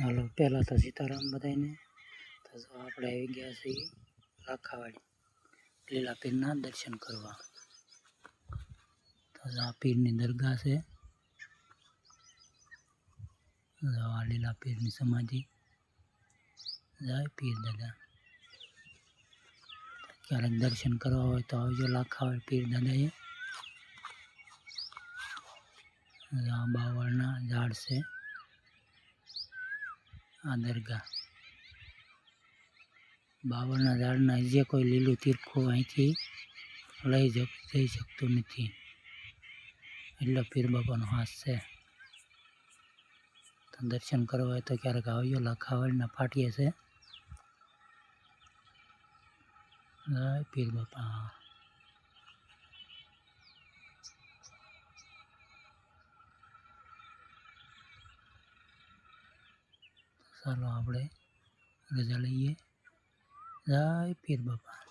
હાલો પહેલાં તો સીતારામ બધાને. તો જો આપણે આવી ગયા છીએ લાખાવાડી લીલા પીરના દર્શન કરવા. તો આ પીરની દરગાહ છે. આ લીલા પીરની સમાધિ. જય પીર દાદા. ક્યારેક દર્શન કરવા હોય તો આવજો લાખાવાડી પીર દાદાએ. આ બાવળના ઝાડ છે. આ દરગાહ બાવળના ઝાડના જે કોઈ લીલું તીરખું અહીંથી જઈ શકતું નથી. એટલે પીર બાપાનો હાથ છે. તો દર્શન કરવા હોય તો ક્યારેક આવજો લાખાવાડીના પાટિયા છે. જય પીર બાપા. ચાલો આપણે રજા લઈએ. જય પીર બાપા.